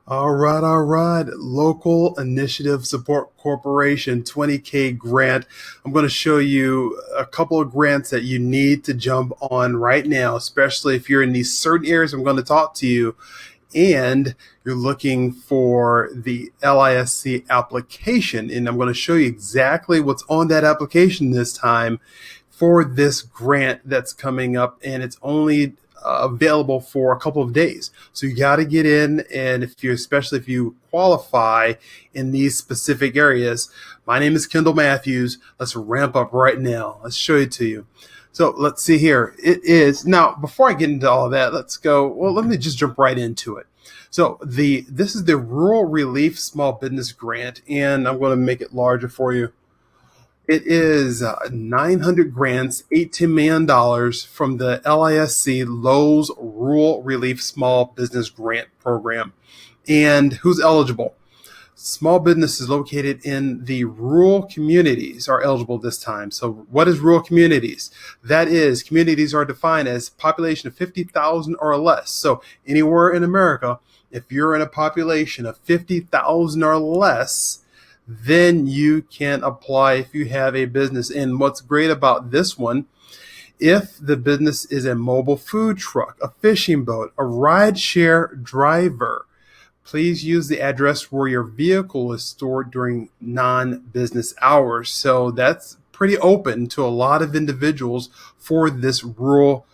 All right, all right. Local Initiative Support Corporation 20K grant. I'm going to show you a couple of grants that you need to jump on right now, especially if you're in these certain areas I'm going to talk to you and you're looking for the LISC application. And I'm going to show you exactly what's on that application this time for this grant that's coming up, and it's only available for a couple of days. So you got to get in, and especially if you qualify in these specific areas. My name is Kendall Matthews. Let's ramp up right now. Let's show it to you. So let's see here. It is now, before I get into all of that, let me just jump right into it. So this is the Rural Relief Small Business Grant, and I'm going to make it larger for you. It is 900 grants, $18 million from the LISC Lowe's Rural Relief Small Business Grant Program. And who's eligible? Small businesses located in the rural communities are eligible this time. So what is rural communities? That is, communities are defined as population of 50,000 or less. So anywhere in America, if you're in a population of 50,000 or less, then you can apply if you have a business. And what's great about this one, if the business is a mobile food truck, a fishing boat, a rideshare driver, please use the address where your vehicle is stored during non-business hours. So that's pretty open to a lot of individuals for this rural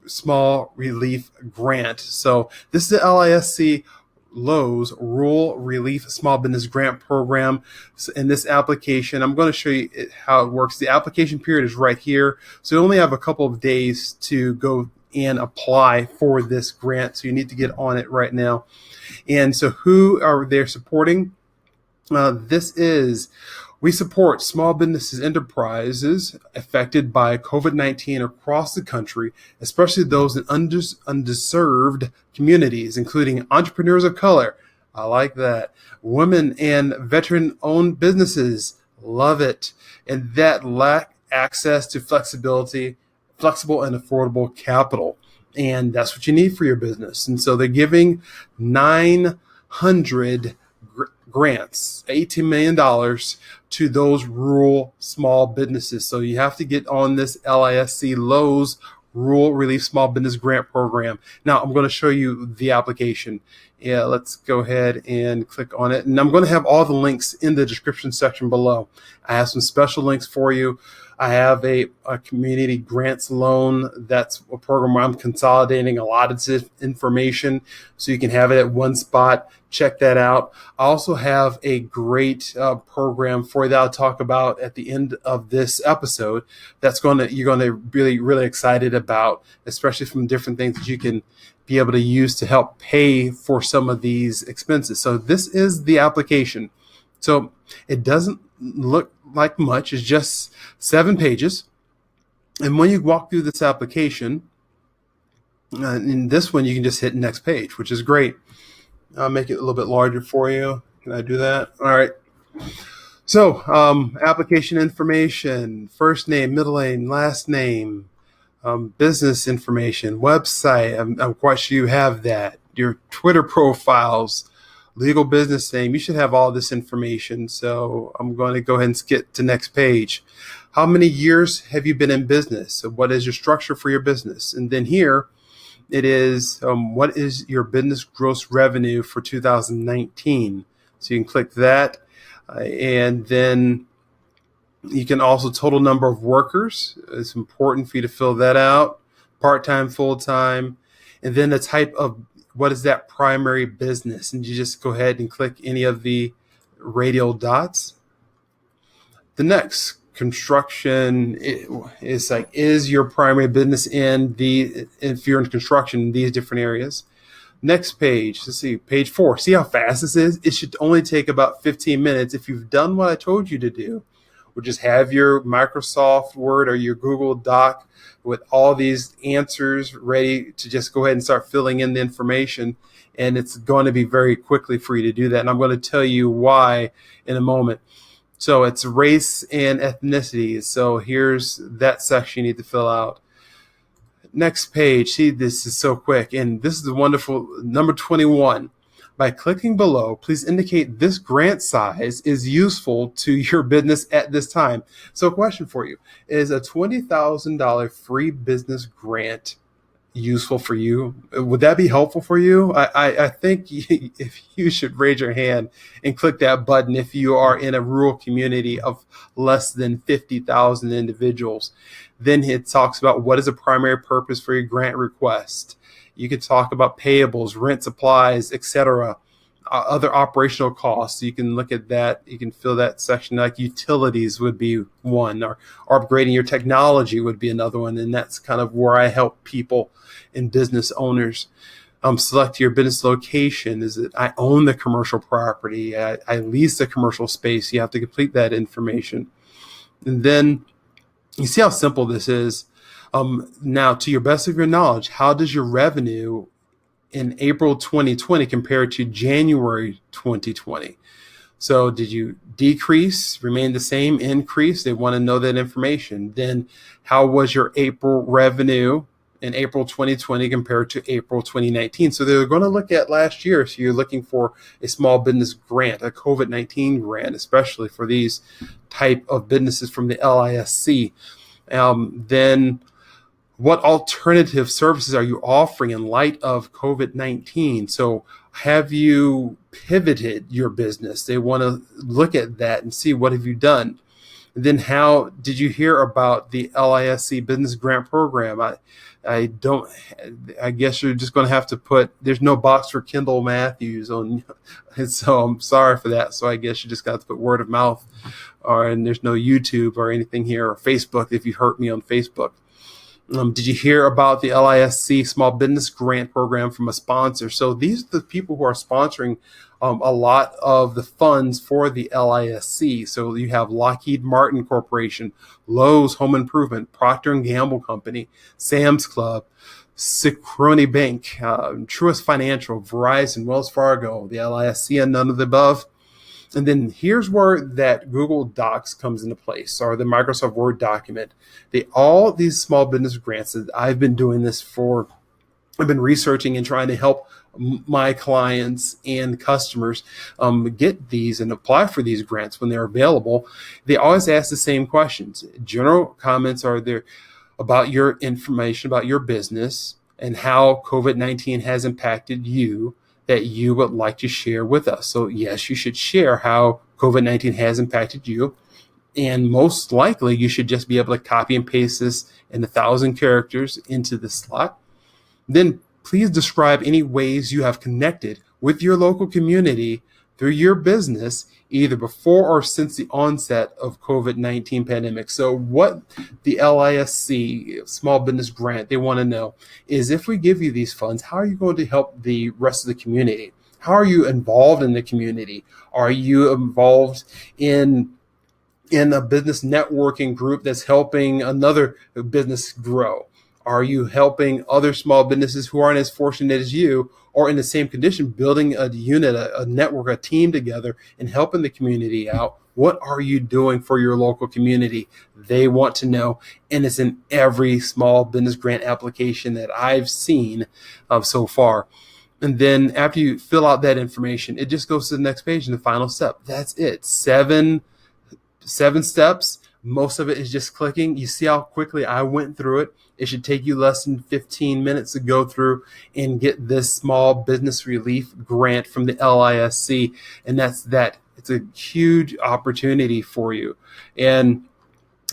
small relief grant. So this is the LISC Lowe's Rural Relief Small Business Grant Program. So in this application, I'm going to show you how it works. The application period is right here. So you only have a couple of days to go and apply for this grant. So you need to get on it right now. And so who are they supporting? We support small businesses enterprises affected by COVID-19 across the country, especially those in underserved communities, including entrepreneurs of color. I like that. Women and veteran-owned businesses. Love it. And that lack access to flexible and affordable capital. And that's what you need for your business. And so they're giving 900 grants, $18 million to those rural small businesses. So you have to get on this LISC Lowe's Rural Relief Small Business Grant Program. Now I'm going to show you the application. Yeah, let's go ahead and click on it. And I'm going to have all the links in the description section below. I have some special links for you. I have a community grants loan. That's a program where I'm consolidating a lot of this information so you can have it at one spot. Check that out. I also have a great program for you that I'll talk about at the end of this episode. You're going to really, really excited about, especially from different things that you can be able to use to help pay for some of these expenses. So this is the application. So it doesn't look like much. It's just 7 pages. And when you walk through this application, in this one, you can just hit next page, which is great. I'll make it a little bit larger for you. Can I do that? All right. So application information, first name, middle name, last name, business information, website. I'm quite sure you have that. Your Twitter profiles, legal business name. You should have all this information. So I'm going to go ahead and skip to next page. How many years have you been in business? So what is your structure for your business? And then here it is, what is your business gross revenue for 2019? So you can click that. And then you can also total number of workers. It's important for you to fill that out. Part-time, full-time. And then the type of, what is that primary business? And you just go ahead and click any of the radial dots. The next, construction is like, is your primary business if you're in construction in these different areas. Next page, let's see, page 4. See how fast this is? It should only take about 15 minutes if you've done what I told you to do. Or just have your Microsoft Word or your Google Doc with all these answers ready to just go ahead and start filling in the information. And it's going to be very quickly for you to do that. And I'm going to tell you why in a moment. So it's race and ethnicity. So here's that section you need to fill out. Next page. See, this is so quick. And this is the wonderful number 21. By clicking below, please indicate this grant size is useful to your business at this time. So, a question for you: is a $20,000 free business grant useful for you? Would that be helpful for you? I think if you should raise your hand and click that button if you are in a rural community of less than 50,000 individuals. Then it talks about what is the primary purpose for your grant request. You could talk about payables, rent, supplies, etc. Other operational costs. You can look at that. You can fill that section. Like utilities would be one, or upgrading your technology would be another one. And that's kind of where I help people and business owners. Select your business location. Is it I own the commercial property? I lease the commercial space. You have to complete that information. And then you see how simple this is. Now, to your best of your knowledge, how does your revenue in April 2020 compared to January 2020? So did you decrease, remain the same, increase? They want to know that information. Then how was your April revenue in April 2020 compared to April 2019? So they're going to look at last year. So you're looking for a small business grant, a COVID-19 grant, especially for these type of businesses from the LISC. Then what alternative services are you offering in light of COVID-19? So have you pivoted your business? They want to look at that and see what have you done. And then how did you hear about the LISC Business Grant Program? I guess you're just going to have to put, there's no box for Kendall Matthews on, and so I'm sorry for that. So I guess you just got to put word of mouth, and there's no YouTube or anything here, or Facebook if you hurt me on Facebook. Did you hear about the LISC Small Business Grant Program from a sponsor? So these are the people who are sponsoring a lot of the funds for the LISC. So you have Lockheed Martin Corporation, Lowe's Home Improvement, Procter & Gamble Company, Sam's Club, Synchrony Bank, Truist Financial, Verizon, Wells Fargo, the LISC, and none of the above. And then here's where that Google Docs comes into place, or the Microsoft Word document. All these small business grants that I've been doing this for, I've been researching and trying to help my clients and customers get these and apply for these grants when they're available. They always ask the same questions. General comments are there about your information, about your business, and how COVID-19 has impacted you that you would like to share with us. So yes, you should share how COVID-19 has impacted you. And most likely you should just be able to copy and paste this in 1,000 characters into the slot. Then please describe any ways you have connected with your local community through your business, either before or since the onset of COVID-19 pandemic. So what the LISC Small Business Grant, they want to know is, if we give you these funds, how are you going to help the rest of the community? How are you involved in the community? Are you involved in a business networking group that's helping another business grow? Are you helping other small businesses who aren't as fortunate as you, or in the same condition, building a unit, a network, a team together and helping the community out? What are you doing for your local community? They want to know, and it's in every small business grant application that I've seen so far. And then after you fill out that information, it just goes to the next page and the final step. That's it. Seven steps. Most of it is just clicking. You see how quickly I went through it. It should take you less than 15 minutes to go through and get this small business relief grant from the LISC. And that's that. It's a huge opportunity for you. And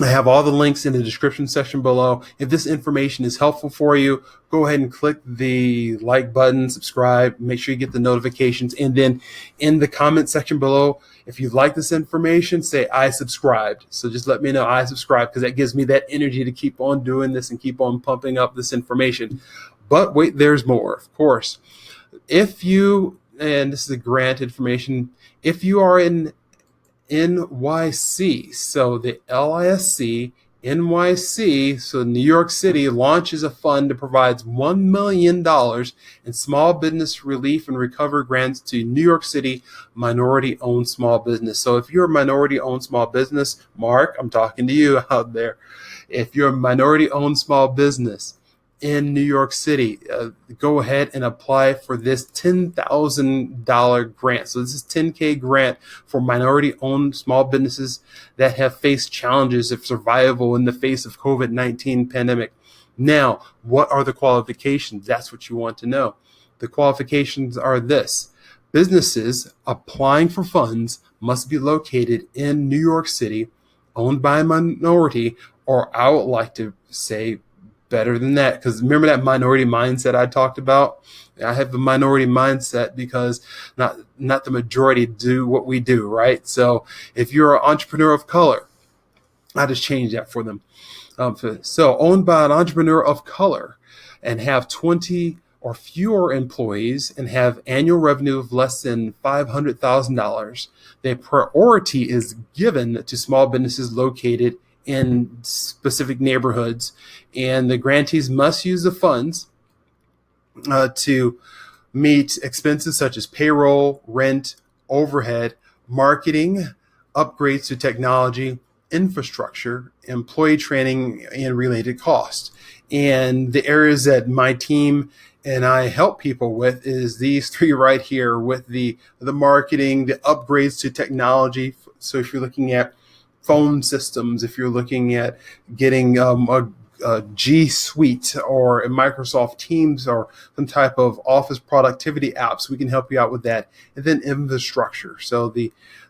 I have all the links in the description section below. If this information is helpful for you, go ahead and click the like button, subscribe, make sure you get the notifications. And then in the comment section below, if you like this information, say I subscribed. So just let me know I subscribed, because that gives me that energy to keep on doing this and keep on pumping up this information. But wait, there's more, of course. If you, and this is the grant information, if you are in NYC, so the LISC NYC, so New York City, launches a fund that provides $1 million in small business relief and recovery grants to New York City minority-owned small business. So if you're a minority-owned small business, Mark, I'm talking to you out there. If you're a minority-owned small business in New York City, go ahead and apply for this $10,000 grant. So this is $10K grant for minority-owned small businesses that have faced challenges of survival in the face of COVID-19 pandemic. Now, what are the qualifications? That's what you want to know. The qualifications are this. Businesses applying for funds must be located in New York City, owned by a minority, or I would like to say better than that, because remember that minority mindset I talked about? I have the minority mindset because not the majority do what we do, right? So if you're an entrepreneur of color, I just changed that for them. So owned by an entrepreneur of color and have 20 or fewer employees and have annual revenue of less than $500,000, the priority is given to small businesses located in specific neighborhoods, and the grantees must use the funds to meet expenses such as payroll, rent, overhead, marketing, upgrades to technology, infrastructure, employee training, and related costs. And the areas that my team and I help people with is these three right here, with the marketing, the upgrades to technology. So if you're looking at phone systems, if you're looking at getting a G Suite or a Microsoft Teams or some type of office productivity apps, we can help you out with that. And then infrastructure. So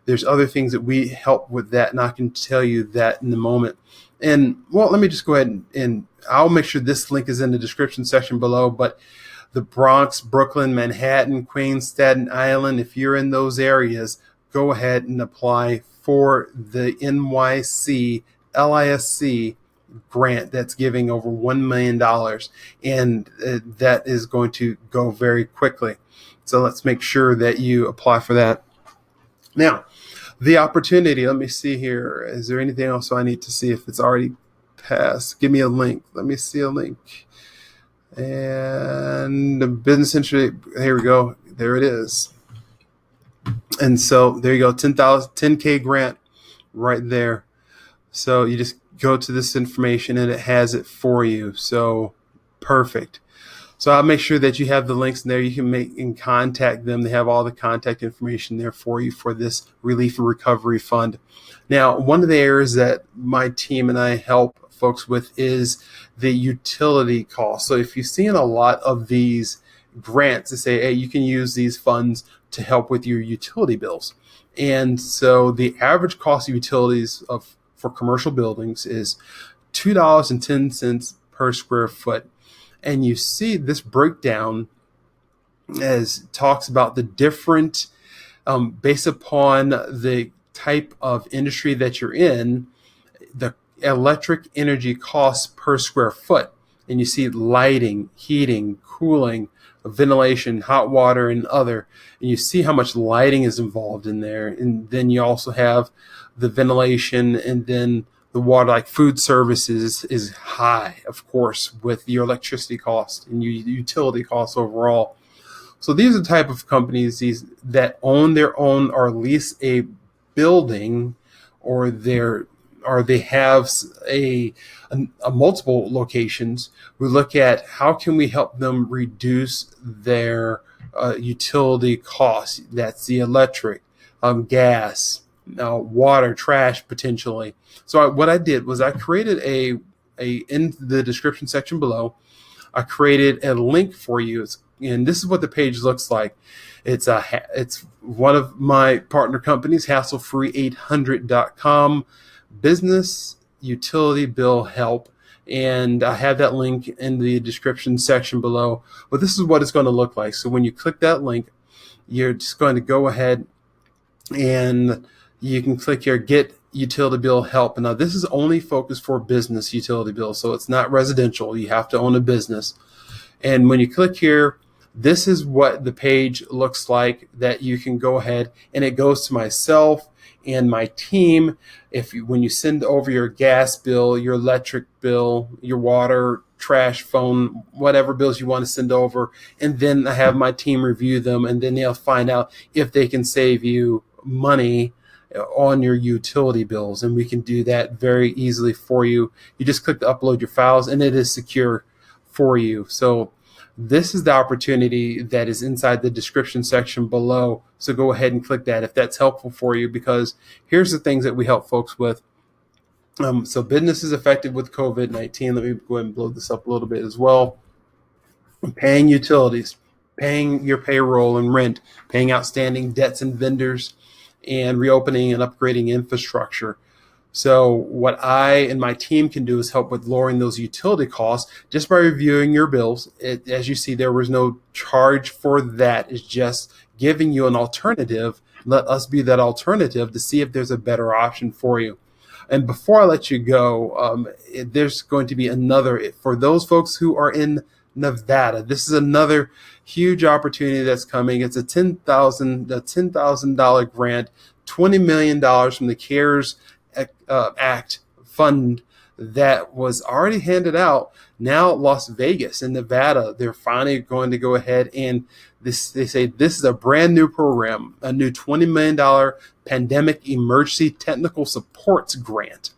there's other things that we help with that, and I can tell you that in a moment. And well, let me just go ahead and I'll make sure this link is in the description section below, but the Bronx, Brooklyn, Manhattan, Queens, Staten Island, if you're in those areas, go ahead and apply for the NYC LISC grant that's giving over $1 million. And that is going to go very quickly. So let's make sure that you apply for that. Now, the opportunity, let me see here. Is there anything else I need to see if it's already passed? Give me a link. Let me see a link. And the business entry, here we go. There it is. And so there you go, 10K grant right there. So you just go to this information and it has it for you. So perfect. So I'll make sure that you have the links in there. You can make and contact them. They have all the contact information there for you for this Relief and Recovery Fund. Now, one of the areas that my team and I help folks with is the utility costs. So if you've seen a lot of these grants that say, hey, you can use these funds to help with your utility bills. And so the average cost of utilities for commercial buildings is $2.10 per square foot. And you see this breakdown as talks about the different, based upon the type of industry that you're in, the electric energy costs per square foot. And you see lighting, heating, cooling, ventilation, hot water, and other. And you see how much lighting is involved in there. And then you also have the ventilation, and then the water, like food services, is high, of course, with your electricity costs and your utility costs overall. So these are the type of companies that own their own or lease a building, or they have a multiple locations. We look at how can we help them reduce their utility costs. That's the electric, gas, water, trash, potentially. So what I did was I created in the description section below, I created a link for you. And this is what the page looks like. It's one of my partner companies, hasslefree800.com, business utility bill help. And I have that link in the description section below. But this is what it's going to look like. So when you click that link, you're just going to go ahead and you can click here, get utility bill help. And now this is only focused for business utility bills. So it's not residential. You have to own a business. And when you click here, this is what the page looks like, that you can go ahead and it goes to myself and my team. When you send over your gas bill, your electric bill, your water, trash, phone, whatever bills you want to send over, and then I have my team review them, and then they'll find out if they can save you money on your utility bills, and we can do that very easily for you. You just click to upload your files, and it is secure for you. So this is the opportunity that is inside the description section below. So go ahead and click that if that's helpful for you, because here's the things that we help folks with. So businesses affected with COVID-19. Let me go ahead and blow this up a little bit as well. Paying utilities, paying your payroll and rent, paying outstanding debts and vendors, and reopening and upgrading infrastructure. So what I and my team can do is help with lowering those utility costs just by reviewing your bills. As you see, there was no charge for that. It's just giving you an alternative. Let us be that alternative to see if there's a better option for you. And before I let you go, there's going to be another, for those folks who are in Nevada, this is another huge opportunity that's coming. It's a $10,000 grant, $20 million from the CARES Act fund that was already handed out. Now Las Vegas and Nevada, they're finally going to go ahead and they say this is a brand new program, a new $20 million pandemic emergency technical supports grant.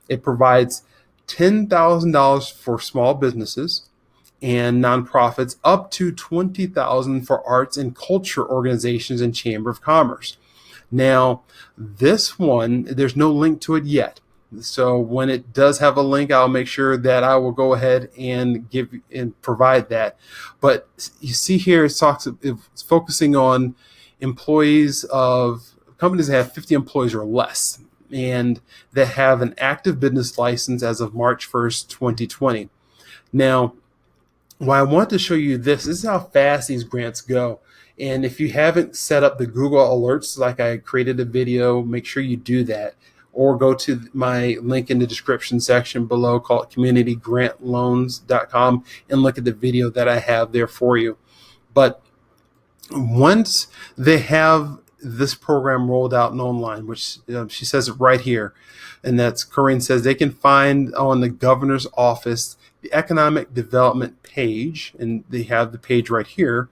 It provides $10,000 for small businesses and nonprofits, up to $20,000 for arts and culture organizations and Chamber of Commerce. Now, this one, there's no link to it yet. So when it does have a link, I'll make sure that I will go ahead and give and provide that. But you see here, it's focusing on employees of companies that have 50 employees or less and that have an active business license as of March 1st, 2020. Now, why I want to show you this is how fast these grants go. And if you haven't set up the Google alerts, like I created a video, make sure you do that. Or go to my link in the description section below called communitygrantloans.com and look at the video that I have there for you. But once they have this program rolled out and online, which she says it right here, and that's Corinne says they can find on the governor's office the economic development page, and they have the page right here,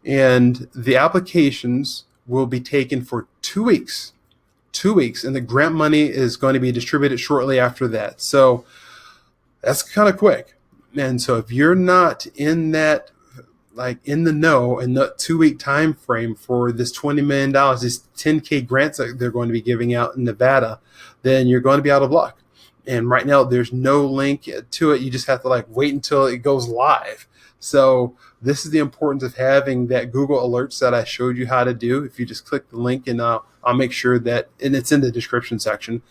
and the applications will be taken for 2 weeks. 2 weeks, and the grant money is going to be distributed shortly after that. So that's kind of quick. And so if you're not in that, like in the know in the 2 week time frame for this $20 million, these 10K grants that they're going to be giving out in Nevada, then you're going to be out of luck. And right now there's no link to it. You just have to like wait until it goes live. So this is the importance of having that Google alerts that I showed you how to do. If you just click the link, and I'll make sure that, and it's in the description section.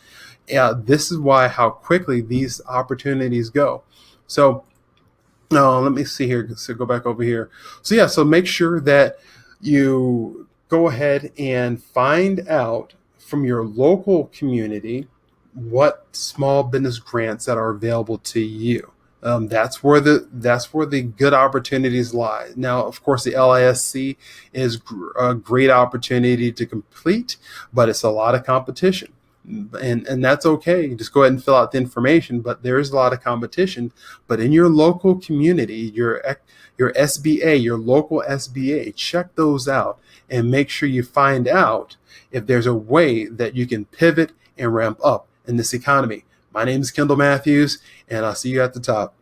This is why how quickly these opportunities go. So let me see here. So go back over here. So yeah, so make sure that you go ahead and find out from your local community what small business grants that are available to you. That's where the good opportunities lie. Now, of course, the LISC is a great opportunity to complete, but it's a lot of competition, and that's okay. You just go ahead and fill out the information, but there is a lot of competition. But in your local community, your SBA, your local SBA, check those out and make sure you find out if there's a way that you can pivot and ramp up in this economy. My name is Kendall Matthews, and I'll see you at the top.